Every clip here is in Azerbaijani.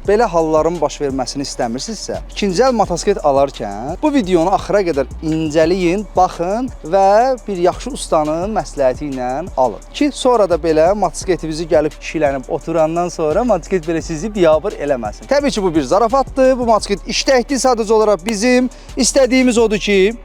belə halların baş verməsini istəmirsinizsə, ikinci əl motosiklet alarkən bu videonu axıra qədər incəliyin, baxın və bir yaxşı ustanın məsləhəti ilə alın. Ki, sonra da belə motosikletimizi gəlib kişilənib oturandan sonra motosiklet belə sizi biabır eləməsin. Təbii ki, bu bir zarafatdır. Bu motosiklet işləkdir. Sadəcə olaraq bizim istədiyimiz odur ki,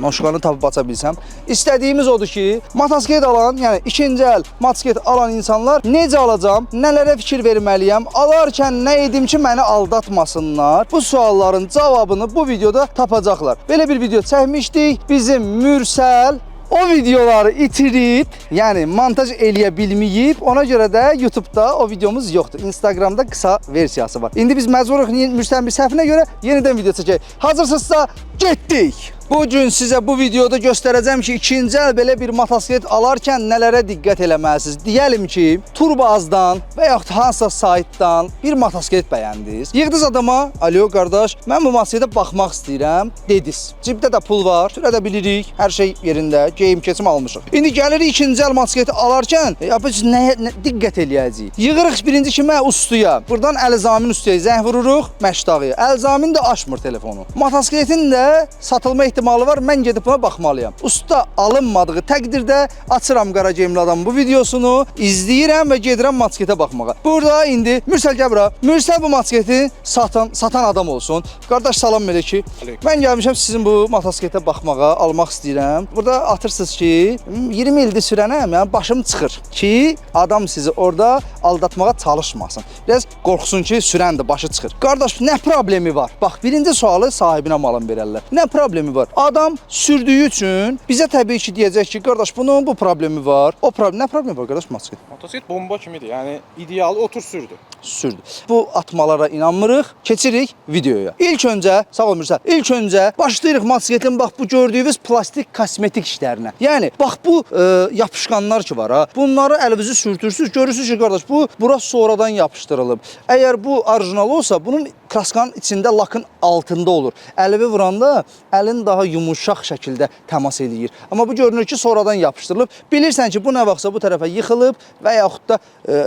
noşqanı tapıb aça bilsəm. İstədiyimiz odur ki, motosiklet alan, yəni ikinci əl motosiklet alan insanlar necə alacam, nələrə fikir verməliyəm, alarkən nə edim ki, məni aldatmasınlar. Bu sualların cavabını bu videoda tapacaqlar. Belə bir video çəkmişdik. Bizim Mürsəl o videoları itirib, yəni montaj eləyə bilməyib, ona görə də YouTube'da o videomuz yoxdur. Instagramda qısa versiyası var. İndi biz məcburuq Mürsəlin bir səhvinə görə yenidən video çəkək. Hazırsınızsa getdik. Bugün sizə bu videoda göstərəcəm ki, ikinci əl belə bir motosiklet alarkən nələrə diqqət eləməlisiniz. Deyəlim ki, Turbazdan və yaxud hansısa saytdan bir motosiklet bəyəndiniz. Yığdınız adama, alo qardaş, mən bu motosikletə baxmaq istəyirəm, dediniz. Cibdə də pul var, sürə də bilirik, hər şey yerində, geyim keçim almışıq. İndi gəlirik ikinci əl motosikleti alarkən, biz nəyə diqqət eləyəcəyik? Yığırıq birinci kimə? Ustuya. Buradan Əlzamin ustaya zəng vururuq, Məşdağıya. Əlzamin də açmır telefonu. Motosikletin də satılma ehtimalı var, mən gedib buna baxmalıyam. Usta alınmadığı təqdirdə açıram qara geyimli adamın bu videosunu, izləyirəm və gedirəm motosikletə baxmağa. Burada indi Mürsəl gəbra. Mürsəl bu motosikleti satan adam olsun. Qardaş salam belə ki, mən gəlmişəm sizin bu motosikletə baxmağa, almaq istəyirəm. Burada atırsınız ki, 20 ildir sürənəm, yəni başım çıxır ki, adam sizi orada aldatmağa çalışmasın. Biraz qorxsun ki, sürəndir, başı çıxır. Qardaş, nə problemi var? Bax, birinci sualı sahibinə malın verərlər. Nə problemi var? Adam sürdüyü üçün bizə təbii ki, deyəcək ki, qardaş, bunun bu problemi var. O problem, nə problemi var qardaş motosiklet? Motosiklet bomba kimidir. Yəni ideal otur sürdü. Sürdü. Bu atmalara inanmırıq. Keçirik videoya. İlk öncə, sağ ol Mürsəl, ilk öncə başlayırıq motosikletin bax bu gördüyünüz plastik kosmetik işlərinə. Yəni bax bu yapışqanlar ki var ha. Bunları əlinizi sürtürsüz, görürsüz ki, qardaş, bura sonradan yapışdırılıb. Əgər bu orijinal olsa, bunun kraskanın içində lakın altında olur. Əlivi vuranda əlin daha yumuşaq şəkildə təmas eləyir. Amma bu görünür ki, sonradan yapışdırılıb. Bilirsən ki, bu nə vaxtsa bu tərəfə yıxılıb və yaxud da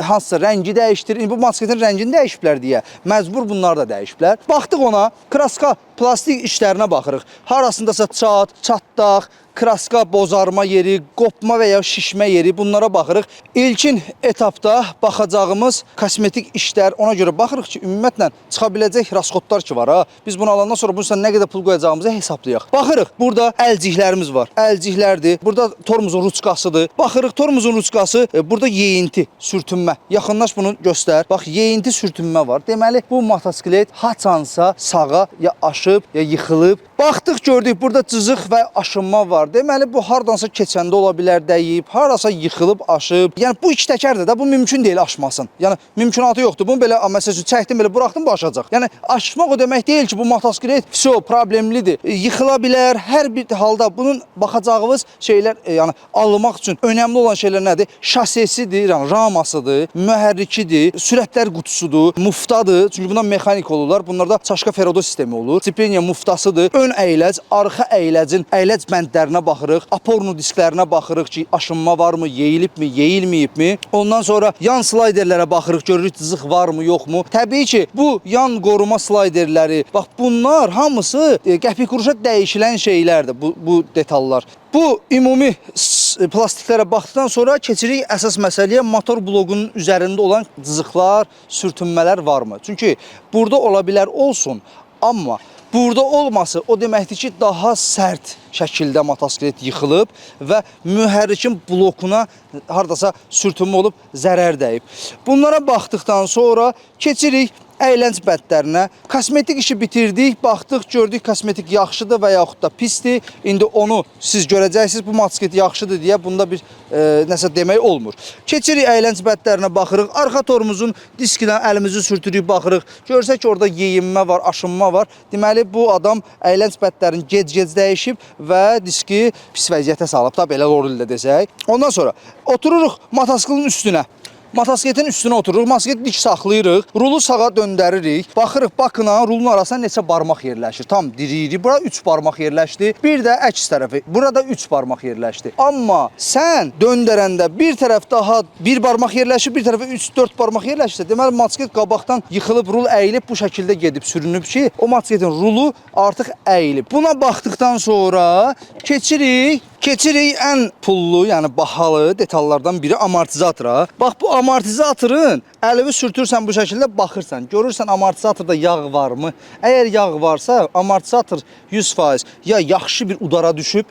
hansısa rəngi dəyişdirir. Bu motosikletin rəngini dəyişiblər deyə məcbur bunlar da dəyişiblər. Baxdıq ona, kraska plastik işlərinə baxırıq. Harasındasa çatdaq, kraska bozarma yeri, qopma və ya şişmə yeri, bunlara baxırıq. İlkin etapda baxacağımız kosmetik işlər, ona görə baxırıq ki, ümumiyyətlə çıxa biləcək rasxodlar ki var ha. Biz bunu alandan sonra bunun nə qədər pul qoyacağımızı hesablayaq. Baxırıq, burada əlciklərimiz var. Əlciklərdir. Burada tormozun ruçkasıdır. Baxırıq, tormozun ruçkası, burada yeyinti, sürtünmə. Yaxınlaş bunu göstər. Bax, yeyinti sürtünmə var. Deməli, bu motosiklet haçansa sağa ya aşıb, ya yıxılıb. Baxdıq, gördük, burada cızıq və aşınma var. Deməli, bu hardansa keçəndə ola bilər, dəyib, harasa yıxılıb, aşıb. Yəni, bu iki təkərdir də, bu mümkün deyil aşmasın. Yəni, mümkünatı yoxdur. Bunu belə, məsəl üçün, çəkdim, belə buraxdım, bu aşacaq. Yəni, aşmaq o demək deyil ki, bu motosiklet problemlidir. Yıxıla bilər, hər bir halda bunun baxacağımız şeylər, yəni, almaq üçün önəmli olan şeylər nədir? Şasesidir, yəni, ramasıdır, mühərrikidir, sürətlər qutusudur, muftadır. Çünki bundan mexanik olurlar. Bunlarda çaşka ferodo sistemi olur. Sipleniya muftasıdır. Ön əyləc, arxa əyləcin əyləc bəndlərinə baxırıq, apornu disklərinə baxırıq ki, aşınma varmı, yeyilibmi, yeyilməyibmi. Ondan sonra yan slayderlərə baxırıq, görürük cızıq varmı, yoxmu. Təbii ki, bu yan qoruma slayderləri, bax bunlar hamısı qəpik quruşa dəyişilən şeylərdir, bu detallar. Bu ümumi plastiklərə baxdıqdan sonra keçirik əsas məsələyə, motor bloqunun üzərində olan cızıqlar, sürtünmələr varmı? Çünki burada ola bilər olsun, amma burada olması o deməkdir ki, daha sərt şəkildə motosiklet yıxılıb və mühərrikin blokuna haradasa sürtünmə olub, zərər dəyib. Bunlara baxdıqdan sonra keçirik əylənc bəndlərinə. Kosmetik işi bitirdik, baxdıq, gördük kosmetik yaxşıdır və yaxud da pisdir. İndi onu siz görəcəksiniz, bu motosiklet yaxşıdır deyə bunda bir nəsə demək olmur. Keçirik əylənc bəndlərinə baxırıq, arxa tormozun diskinə əlimizi sürtürük, baxırıq. Görsək ki, orada yeyinmə var, aşınma var. Deməli, bu adam əylənc bəndlərini gec-gec dəyişib və diski pis vəziyyətə salıb da, belə rol ilə desək. Ondan sonra otururuq motosikletin üstünə. Motosikletin üstünə otururuq, motosikleti dik saxlayırıq, rulu sağa döndəririk. Baxırıq bakına, rulun arasına neçə barmaq yerləşir. Tam diriyirik. Bura 3 barmaq yerləşdi. Bir də əks tərəfi. Burada 3 barmaq yerləşdi. Amma sən döndərəndə bir tərəf daha bir barmaq yerləşir, bir tərəfə 3-4 barmaq yerləşirsə, deməli motosiklet qabaqdan yıxılıb, rul əyilib bu şəkildə gedib sürünüb ki, o motosikletin rulu artıq əyilib. Buna baxdıqdan sonra keçirik ən pullu, yəni bahalı detallardan biri amortizatora. Bax bu amortizatorun əlini sürtürsən bu şəkildə baxırsan, görürsən amortizatorda yağ varmı? Əgər yağ varsa, amortizator 100% ya yaxşı bir udara düşüb,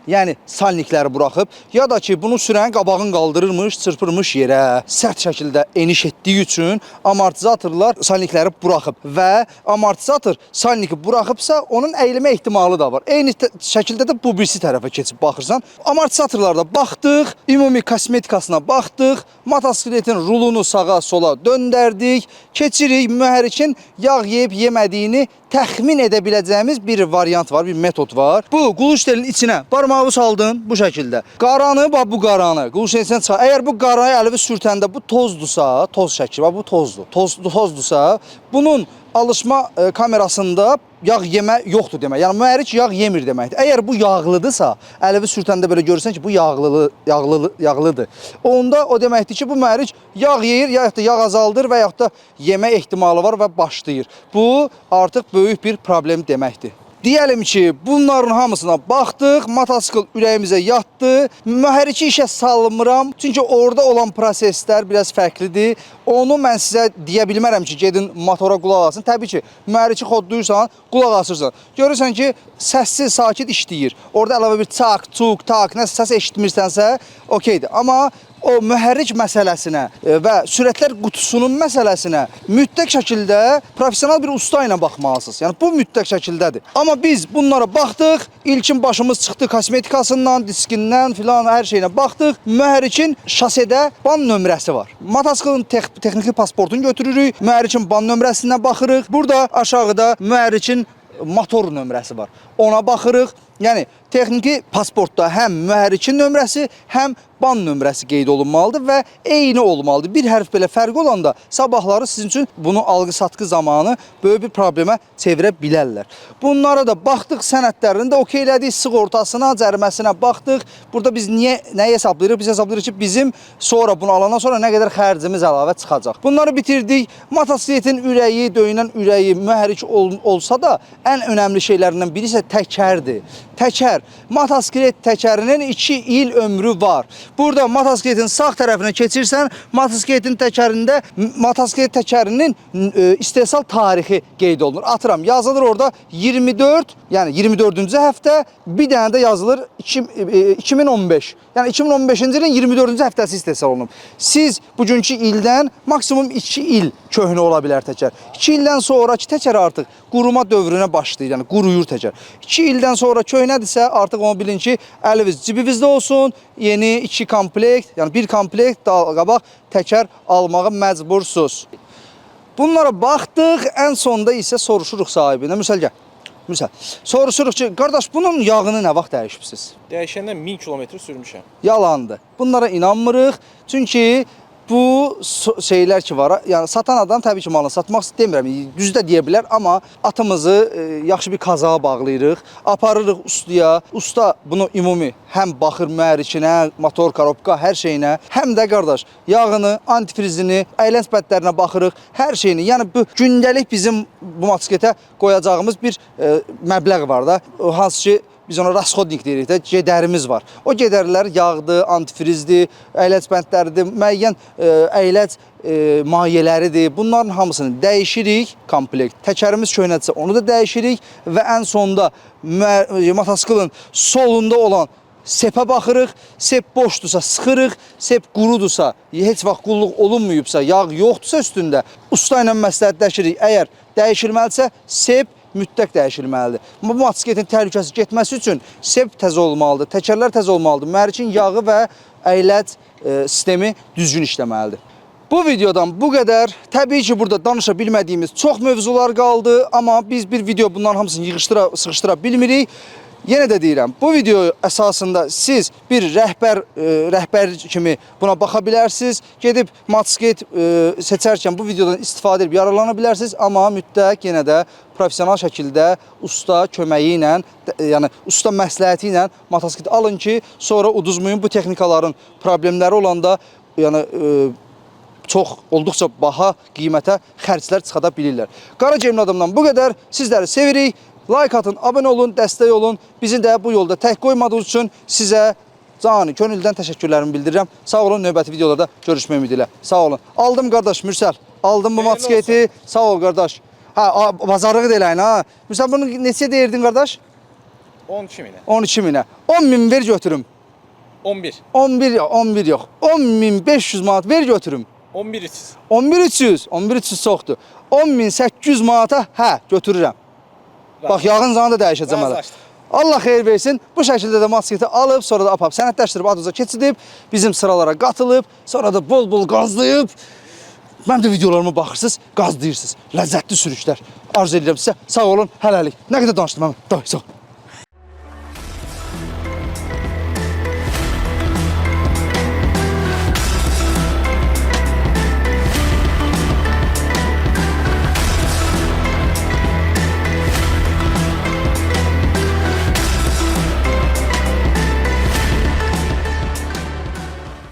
yəni salnikləri buraxıb, ya da ki bunu sürən qabağın qaldırırmış, çırpırmış yerə. Sərt şəkildə eniş etdiyi üçün amortizatorlar salnikləri buraxıb və amortizator salniki buraxıbsa onun əyilmə ehtimalı da var. Eyni şəkildə də bu birisi tərəfə keçib baxırsan. Amortizatorlarda baxdıq, ümumi kosmetikasına baxdıq, motosikletin rulunu sağa sola döndərdik, keçirik mühərrikin yağ yeyib yemədiyini təxmin edə biləcəyimiz bir variant var, bir metod var. Bu quluş-telin içinə barmağı saldın bu şəkildə. Qaranı, bax bu qaranı quluş-telin içinə çıxar. Əgər bu qaranı əlini sürtəndə bu tozdursa, toz şəkli, bax bu tozdur. Tozdursa, bunun alışma kamerasında yağ yemə yoxdur demək. Yəni mühərrik yağ yemir deməkdir. Əgər bu yağlıdırsa, əlini sürtəndə belə görürsən ki, bu yağlıdır. Onda o deməkdir ki, bu mühərrik yağ yeyir, ya da yağ azaldır və yaxud da yemə ehtimalı var və başlayır. Bu artıq böyük bir problem deməkdir. Deyəlim ki, bunların hamısına baxdıq, motosikl ürəyimizə yatdı, mühərriki işə salmıram, çünki orada olan proseslər biraz fərqlidir. Onu mən sizə deyə bilmərəm ki, gedin motora qulaq asın. Təbii ki, mühərriki xodduyursan, qulaq asırsan. Görürsən ki, səssiz, sakit işləyir. Orada əlavə bir çak, çuk, tak, nəsə səs eşitmirsənsə, okeydir. Amma o mühərrik məsələsinə və sürətlər qutusunun məsələsinə mütləq şəkildə professional bir usta ilə baxmalısınız. Yəni bu mütləq şəkildədir. Amma biz bunlara baxdıq, ilkin başımız çıxdı kosmetikasından, diskindən filan hər şeyinə baxdıq. Mühərrikin şasedə ban nömrəsi var. Motosiklin texniki pasportunu götürürük, mühərrikin ban nömrəsinə baxırıq. Burada aşağıda mühərrikin motor nömrəsi var. Ona baxırıq. Yəni texniki pasportda həm mühərrikin nömrəsi, həm ban nömrəsi qeyd olunmalıdır və eyni olmalıdır. Bir hərf belə fərqi olanda sabahları sizin üçün bunu alqı-satqı zamanı böyük bir problemə çevirə bilərlər. Bunlara da baxdıq, sənədlərini də okeylədik, sığortasına, cəriməsinə baxdıq. Burada biz nəyi hesablayırıq? Biz hesablayırıq ki, bizim sonra bunu alandan sonra nə qədər xərcimiz əlavə çıxacaq. Bunları bitirdik. Motosikletin ürəyi, döyünən ürəyi mühərrik olsa da ən önəmli şeylərindən biri isə təkərdir. Təkər. Motosiklet təkərinin 2 il ömrü var. Burada motosikletin sağ tərəfinə keçirsən, motosikletin təkərində motosiklet təkərinin istehsal tarixi qeyd olunur. Atıram, yazılır orada 24, yəni 24-cü həftə, bir dənə də yazılır 2015. Yəni 2015-ci ilin 24-cü həftəsi istehsal olunub. Siz bugünkü ildən maksimum 2 il köhnə ola bilər təkər. 2 ildən sonraki təkər artıq quruma dövrünə başlayır, yəni quruyur təkər. 2 ildən sonra köhnədirsə artıq onu bilin ki, əliniz cibinizdə olsun, yeni 2 komplekt, yəni bir komplekt qabaq təkər almağa məcbursuz. Bunlara baxdıq, ən sonda isə soruşuruq sahibinə. Müsəl gəl. Müsəl. Soruşuruq ki, qardaş bunun yağını nə vaxt dəyişibsiz? Dəyişəndən 1000 kilometr sürmüşəm. Yalandır. Bunlara inanmırıq. Çünki bu şeylər ki var, yəni satan adam təbii ki malını satmaq istəmirəm, düz də deyə bilər, amma atımızı yaxşı bir qazağa bağlayırıq, aparırıq ustaya. Usta bunu ümumi həm baxır mühərrikinə, motor, korobka, hər şeyinə, həm də qardaş yağını, antifrizini, əylənc bədlərinə baxırıq, hər şeyini. Yəni bu gündəlik bizim bu motosikletə qoyacağımız bir məbləğ var da, hansı ki biz ona rasxodnik deyirik də, gedərimiz var. O gedərlər yağdır, antifrizdir, əyləc bəndləridir, müəyyən əyləc mayeləridir. Bunların hamısını dəyişirik, komplekt. Təkərimiz köhnədirsə onu da dəyişirik və ən sonda motosiklin solunda olan sepə baxırıq, sep boşdursa sıxırıq, sep qurudursa, heç vaxt qulluq olunmayıbsa, yağ yoxdursa üstündə, usta ilə məsləhətləşirik. Əgər dəyişilməlisə, sep mütləq dəyişilməlidir. Bu motosikletin təhlükəsiz getməsi üçün sep təzə olmalıdır, təkərlər təzə olmalıdır, mühərrikin yağı və əyləc sistemi düzgün işləməlidir. Bu videodan bu qədər. Təbii ki, burada danışa bilmədiyimiz çox mövzular qaldı, amma biz bir video bunların hamısını sıxışdıra bilmirik. yenə də deyirəm, bu video əsasında siz bir rəhbər kimi buna baxa bilərsiniz. Gedib motosiklet seçərkən bu videodan istifadə edib yararlana bilərsiniz, amma mütləq yenə də professional şəkildə usta köməyi ilə, yəni usta məsləhəti ilə motosiklet alın ki, sonra uduzmayın. Bu texnikaların problemləri olanda, yəni çox olduqca baha qiymətə xərclər çıxada bilirlər. Qara Gemli adamdan bu qədər. Sizləri sevirik. Like atın, abunə olun, dəstək olun. Bizi də bu yolda tək qoymadığınız üçün sizə canı könüldən təşəkkürlərimi bildirirəm. Sağ olun, növbəti videolarda görüşmək ümidi ilə. Sağ olun. Aldım qardaş Mürsəl. Aldım bu motosikleti. Sağ ol qardaş. Ha, bazarlığı da eləyin ha. Mürsəl bunu neçə deyirdin qardaş? 12 minə. 12 minə. 10 min ver götürüm. 11. 11 yox. 10.500 manat ver götürüm. 11.300. 11.300 çoxdur. 10.800 manata hə götürürəm. Bax yağın zanı da dəyişəcəm hələ. Allah xeyir versin. Bu şəkildə də motosikleti alıb, sonra da apap sənədləşdirib, adınıza keçidib, bizim sıralara qatılıb, sonra da bol-bol qazlayıb. Mən də videolarıma baxırsınız, qazlayırsınız. Ləzzətli sürüşlər arzu edirəm sizə. Sağ olun, hələlik. Nə qədər danışdım mən? Sağ ol.